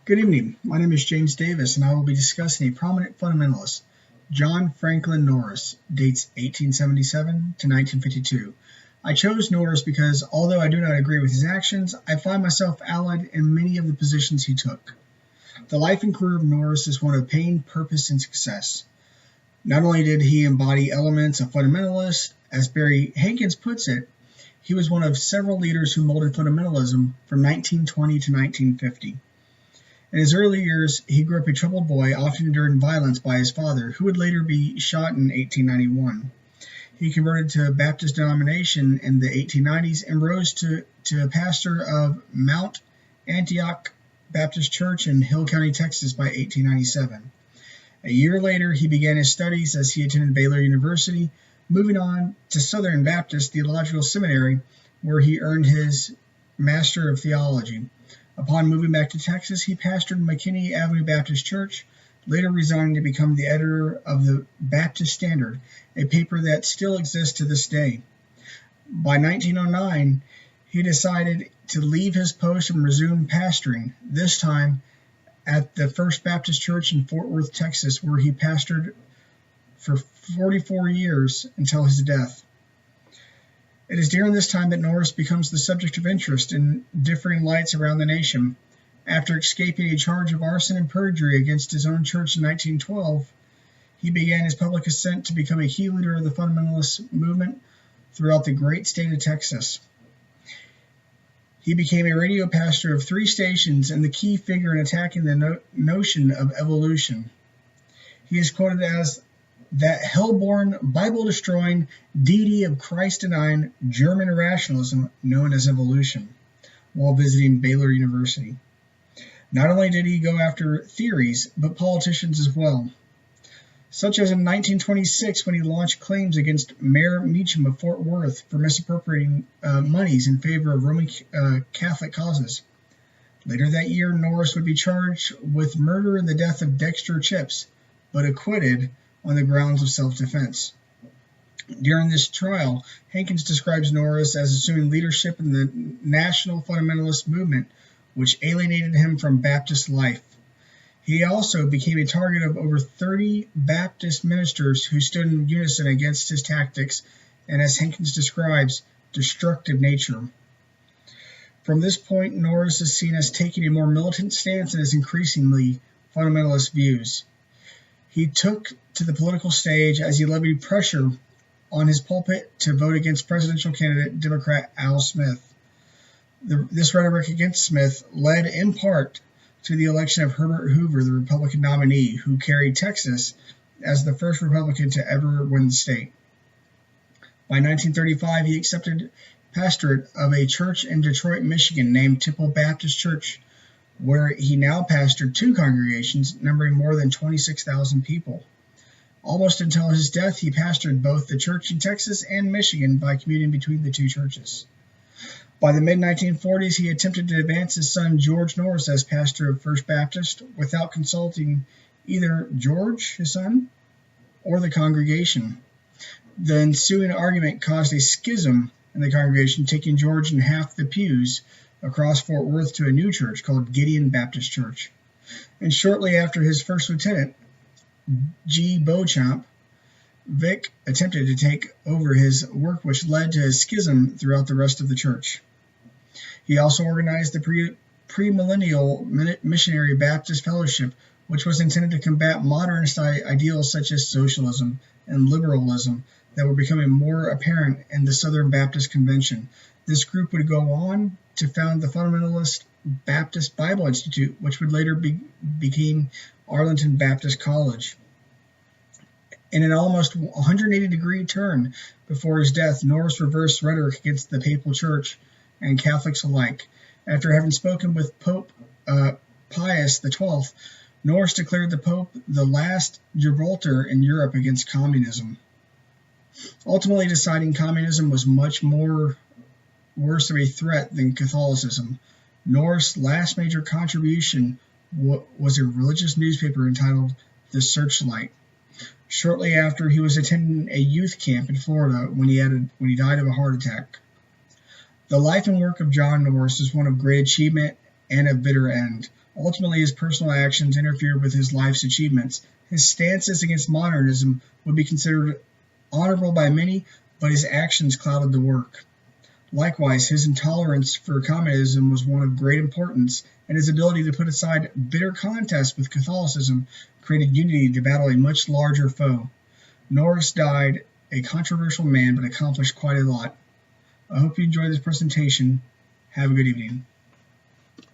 Good evening. My name is James Davis, and I will be discussing a prominent fundamentalist, John Franklyn Norris, dates 1877 to 1952. I chose Norris because, although I do not agree with his actions, I find myself allied in many of the positions he took. The life and career of Norris is one of pain, purpose, and success. Not only did he embody elements of fundamentalists, as Barry Hankins puts it, he was one of several leaders who molded fundamentalism from 1920 to 1950. In his early years, he grew up a troubled boy, often enduring violence by his father, who would later be shot in 1891. He converted to a Baptist denomination in the 1890s and rose to a pastor of Mount Antioch Baptist Church in Hill County, Texas by 1897. A year later, he began his studies as he attended Baylor University, moving on to Southern Baptist Theological Seminary, where he earned his Master of Theology. Upon moving back to Texas, he pastored McKinney Avenue Baptist Church, later resigning to become the editor of the Baptist Standard, a paper that still exists to this day. By 1909, he decided to leave his post and resume pastoring, this time at the First Baptist Church in Fort Worth, Texas, where he pastored for 44 years until his death. It is during this time that Norris becomes the subject of interest in differing lights around the nation. After escaping a charge of arson and perjury against his own church in 1912, he began his public ascent to become a key leader of the fundamentalist movement throughout the great state of Texas. He became a radio pastor of 3 stations and the key figure in attacking the notion of evolution. He is quoted as that hell-born, Bible-destroying, deity of Christ-denying German rationalism known as evolution, while visiting Baylor University. Not only did he go after theories, but politicians as well, such as in 1926 when he launched claims against Mayor Meacham of Fort Worth for misappropriating monies in favor of Roman Catholic causes. Later that year, Norris would be charged with murder and the death of Dexter Chips, but acquitted on the grounds of self-defense. During this trial, Hankins describes Norris as assuming leadership in the national fundamentalist movement, which alienated him from Baptist life. He also became a target of over 30 Baptist ministers who stood in unison against his tactics and, as Hankins describes, destructive nature. From this point, Norris is seen as taking a more militant stance in his increasingly fundamentalist views. He took to the political stage as he levied pressure on his pulpit to vote against presidential candidate Democrat Al Smith. This rhetoric against Smith led in part to the election of Herbert Hoover, the Republican nominee, who carried Texas as the first Republican to ever win the state. By 1935, he accepted pastorate of a church in Detroit, Michigan named Temple Baptist Church, where he now pastored 2 congregations numbering more than 26,000 people. Almost until his death, he pastored both the church in Texas and Michigan by commuting between the 2 churches. By the mid-1940s, he attempted to advance his son George Norris as pastor of First Baptist without consulting either George, his son, or the congregation. The ensuing argument caused a schism in the congregation, taking George in half the pews across Fort Worth to a new church called Gideon Baptist Church. And shortly after his first lieutenant, G. Beauchamp, Vic attempted to take over his work, which led to a schism throughout the rest of the church. He also organized the Premillennial Missionary Baptist Fellowship, which was intended to combat modernist ideals such as socialism and liberalism that were becoming more apparent in the Southern Baptist Convention. This group would go on to found the Fundamentalist Baptist Bible Institute, which would later become Arlington Baptist College. In an almost 180-degree turn before his death, Norris reversed rhetoric against the Papal Church and Catholics alike. After having spoken with Pope Pius XII, Norris declared the Pope the last Gibraltar in Europe against communism, ultimately deciding communism was much more worse of a threat than Catholicism. Norris' last major contribution was a religious newspaper entitled The Searchlight. Shortly after, he was attending a youth camp in Florida when he died of a heart attack. The life and work of John Norris is one of great achievement and a bitter end. Ultimately, his personal actions interfered with his life's achievements. His stances against modernism would be considered honorable by many, but his actions clouded the work. Likewise, his intolerance for communism was one of great importance, and his ability to put aside bitter contests with Catholicism created unity to battle a much larger foe. Norris died a controversial man, but accomplished quite a lot. I hope you enjoyed this presentation. Have a good evening.